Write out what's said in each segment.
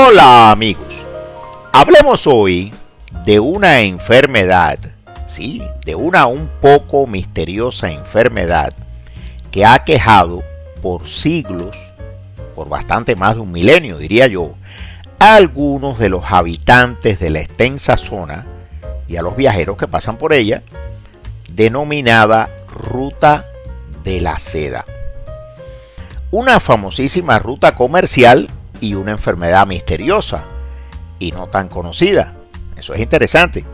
Hola amigos, hablemos hoy de una enfermedad, sí, de una un poco misteriosa enfermedad que ha aquejado por siglos, por bastante más de un milenio diría yo, a algunos de los habitantes de la extensa zona y a los viajeros que pasan por ella, denominada Ruta de la Seda. Una famosísima ruta comercial y una enfermedad misteriosa y no tan conocida. Eso es interesante.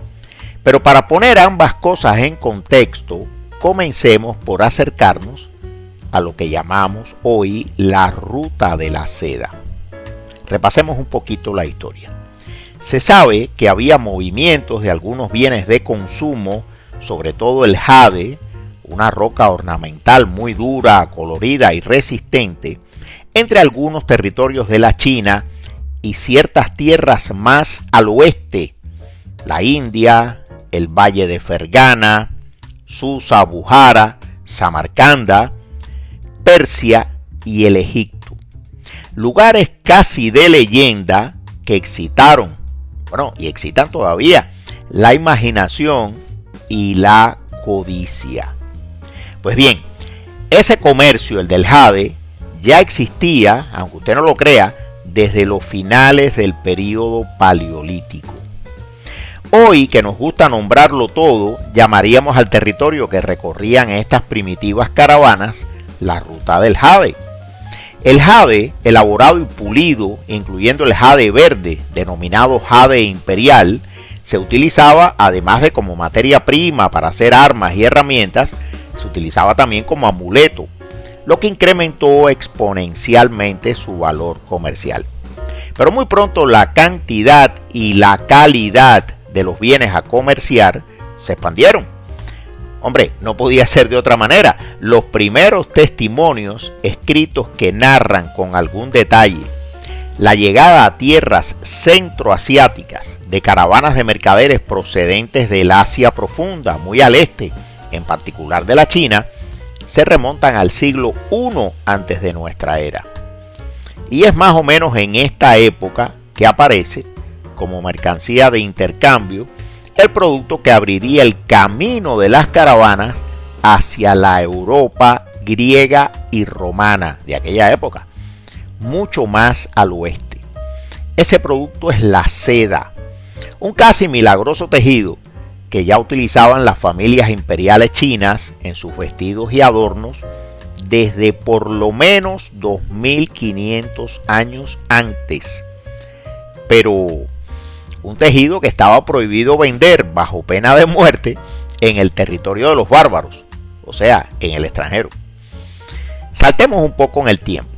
Pero para poner ambas cosas en contexto, comencemos por acercarnos a lo que llamamos hoy la Ruta de la Seda. Repasemos un poquito la historia. Se sabe que había movimientos de algunos bienes de consumo, sobre todo el jade, una roca ornamental muy dura, colorida y resistente, entre algunos territorios de la China y ciertas tierras más al oeste, la India, el Valle de Fergana, Susa, Bujara, Samarcanda, Persia y el Egipto. Lugares casi de leyenda que excitaron, y excitan todavía, la imaginación y la codicia. Pues bien, ese comercio, el del jade, ya existía, aunque usted no lo crea, desde los finales del período paleolítico. Hoy, que nos gusta nombrarlo todo, llamaríamos al territorio que recorrían estas primitivas caravanas la ruta del jade. El jade, elaborado y pulido, incluyendo el jade verde, denominado jade imperial, se utilizaba, además de como materia prima para hacer armas y herramientas, se utilizaba también como amuleto, lo que incrementó exponencialmente su valor comercial. Pero muy pronto la cantidad y la calidad de los bienes a comerciar se expandieron. No podía ser de otra manera. Los primeros testimonios escritos que narran con algún detalle la llegada a tierras centroasiáticas de caravanas de mercaderes procedentes del Asia profunda, muy al este, en particular de la China, se remontan al siglo I antes de nuestra era. Y es más o menos en esta época que aparece, como mercancía de intercambio, el producto que abriría el camino de las caravanas hacia la Europa griega y romana de aquella época, mucho más al oeste. Ese producto es la seda, un casi milagroso tejido que ya utilizaban las familias imperiales chinas en sus vestidos y adornos desde por lo menos 2500 años antes. Pero un tejido que estaba prohibido vender bajo pena de muerte en el territorio de los bárbaros, o sea, en el extranjero. Saltemos un poco en el tiempo.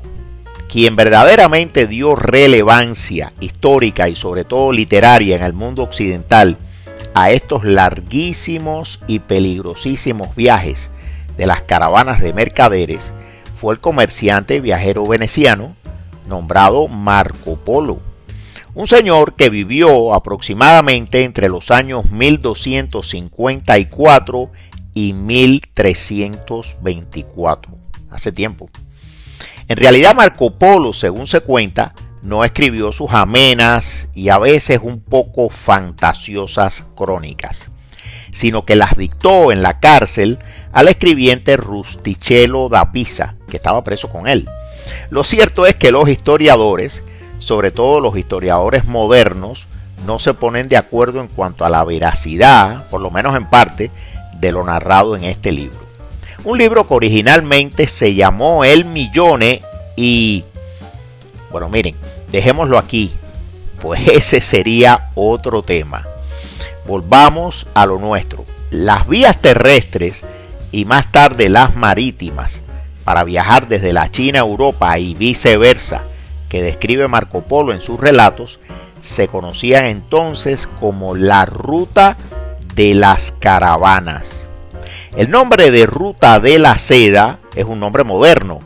Quien verdaderamente dio relevancia histórica y sobre todo literaria en el mundo occidental a estos larguísimos y peligrosísimos viajes de las caravanas de mercaderes fue el comerciante y viajero veneciano nombrado Marco Polo, un señor que vivió aproximadamente entre los años 1254 y 1324, hace tiempo. En realidad Marco Polo, según se cuenta, no escribió sus amenas y a veces un poco fantasiosas crónicas, sino que las dictó en la cárcel al escribiente Rustichello da Pisa, que estaba preso con él. Lo cierto es que los historiadores, sobre todo los historiadores modernos, no se ponen de acuerdo en cuanto a la veracidad, por lo menos en parte, de lo narrado en este libro. Un libro que originalmente se llamó El Millone y, miren, dejémoslo aquí, pues ese sería otro tema. Volvamos a lo nuestro. Las vías terrestres y más tarde las marítimas para viajar desde la China a Europa y viceversa, que describe Marco Polo en sus relatos, se conocían entonces como la Ruta de las Caravanas. El nombre de Ruta de la Seda es un nombre moderno.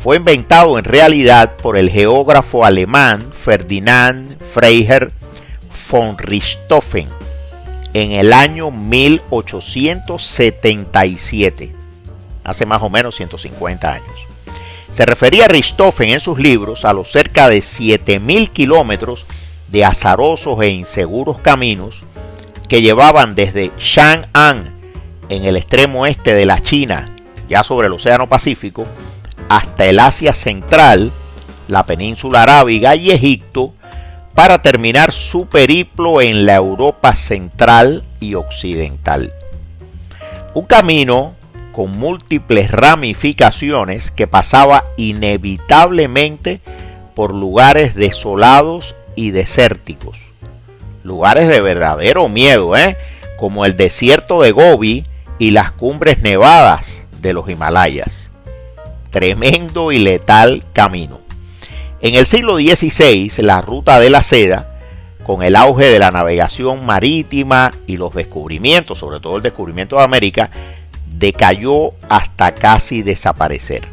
Fue inventado en realidad por el geógrafo alemán Ferdinand Freiherr von Richthofen en el año 1877, hace más o menos 150 años. Se refería Richthofen en sus libros a los cerca de 7.000 kilómetros de azarosos e inseguros caminos que llevaban desde Chang'an, en el extremo este de la China, ya sobre el Océano Pacífico, hasta el Asia Central, la península arábiga y Egipto, para terminar su periplo en la Europa central y occidental. Un camino con múltiples ramificaciones que pasaba inevitablemente por lugares desolados y desérticos. Lugares de verdadero miedo, como el desierto de Gobi y las cumbres nevadas de los Himalayas. Tremendo y letal camino. En el siglo XVI, la ruta de la seda, con el auge de la navegación marítima y los descubrimientos, sobre todo el descubrimiento de América, decayó hasta casi desaparecer.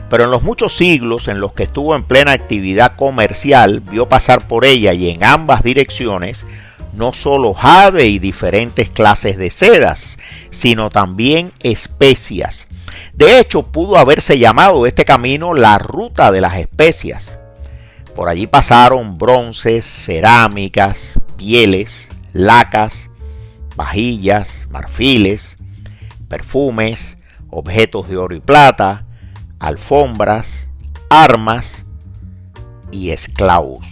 Pero en los muchos siglos en los que estuvo en plena actividad comercial, vio pasar por ella y en ambas direcciones no solo jade y diferentes clases de sedas, sino también especias. De hecho, pudo haberse llamado este camino la ruta de las especias. Por allí pasaron bronces, cerámicas, pieles, lacas, vajillas, marfiles, perfumes, objetos de oro y plata, alfombras, armas y esclavos.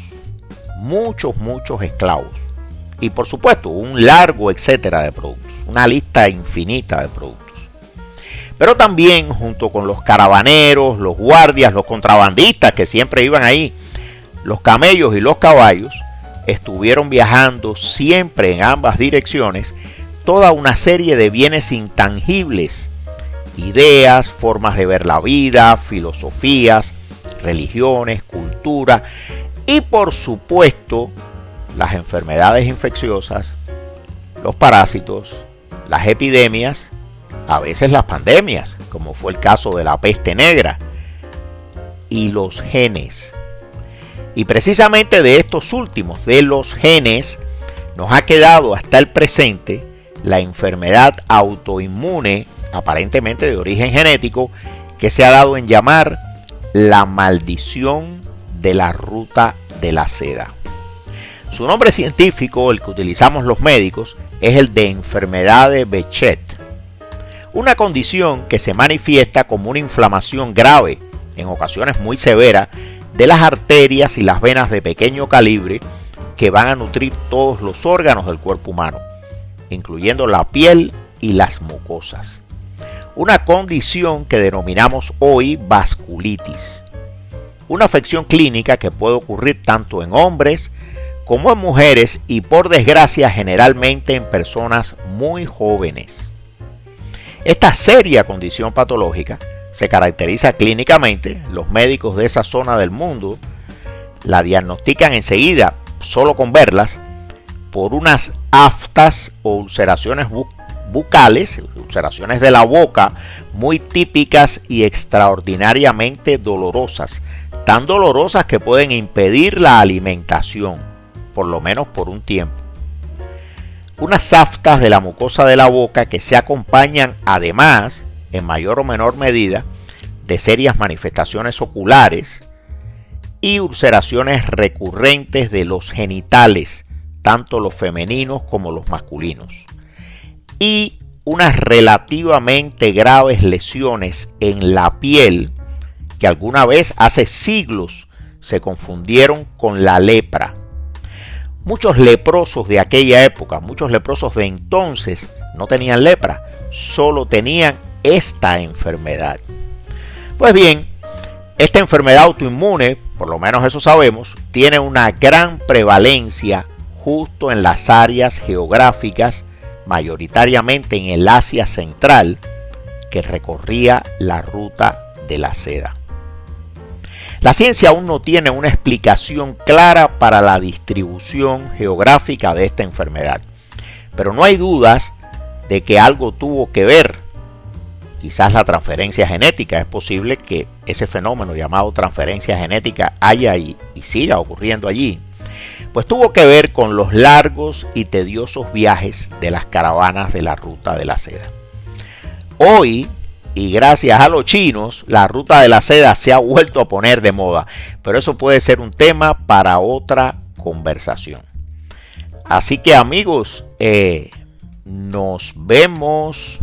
Muchos esclavos. Y por supuesto, un largo etcétera de productos. Una lista infinita de productos. Pero también junto con los caravaneros, los guardias, los contrabandistas que siempre iban ahí, los camellos y los caballos, estuvieron viajando siempre en ambas direcciones toda una serie de bienes intangibles, ideas, formas de ver la vida, filosofías, religiones, cultura y por supuesto las enfermedades infecciosas, los parásitos, las epidemias, a veces las pandemias, como fue el caso de la peste negra, y los genes. Y precisamente de estos últimos, de los genes, nos ha quedado hasta el presente la enfermedad autoinmune, aparentemente de origen genético, que se ha dado en llamar la maldición de la ruta de la seda. Su nombre científico, el que utilizamos los médicos, es el de enfermedad de Behçet, una condición que se manifiesta como una inflamación grave, en ocasiones muy severa, de las arterias y las venas de pequeño calibre que van a nutrir todos los órganos del cuerpo humano, incluyendo la piel y las mucosas. Una condición que denominamos hoy vasculitis. Una afección clínica que puede ocurrir tanto en hombres como en mujeres y por desgracia generalmente en personas muy jóvenes. Esta seria condición patológica se caracteriza clínicamente. Los médicos de esa zona del mundo la diagnostican enseguida, solo con verlas, por unas aftas o ulceraciones bucales, ulceraciones de la boca, muy típicas y extraordinariamente dolorosas, tan dolorosas que pueden impedir la alimentación, por lo menos por un tiempo. Unas aftas de la mucosa de la boca que se acompañan además, en mayor o menor medida, de serias manifestaciones oculares y ulceraciones recurrentes de los genitales, tanto los femeninos como los masculinos, y unas relativamente graves lesiones en la piel que alguna vez hace siglos se confundieron con la lepra. Muchos leprosos de aquella época, muchos leprosos de entonces no tenían lepra, solo tenían esta enfermedad. Pues bien, esta enfermedad autoinmune, por lo menos eso sabemos, tiene una gran prevalencia justo en las áreas geográficas, mayoritariamente en el Asia Central, que recorría la ruta de la seda. La ciencia aún no tiene una explicación clara para la distribución geográfica de esta enfermedad, pero no hay dudas de que algo tuvo que ver. Quizás la transferencia genética, es posible que ese fenómeno llamado transferencia genética haya y siga ocurriendo allí, pues tuvo que ver con los largos y tediosos viajes de las caravanas de la ruta de la seda. Hoy, y gracias a los chinos la ruta de la seda se ha vuelto a poner de moda. Pero eso puede ser un tema para otra conversación. Así que amigos, nos vemos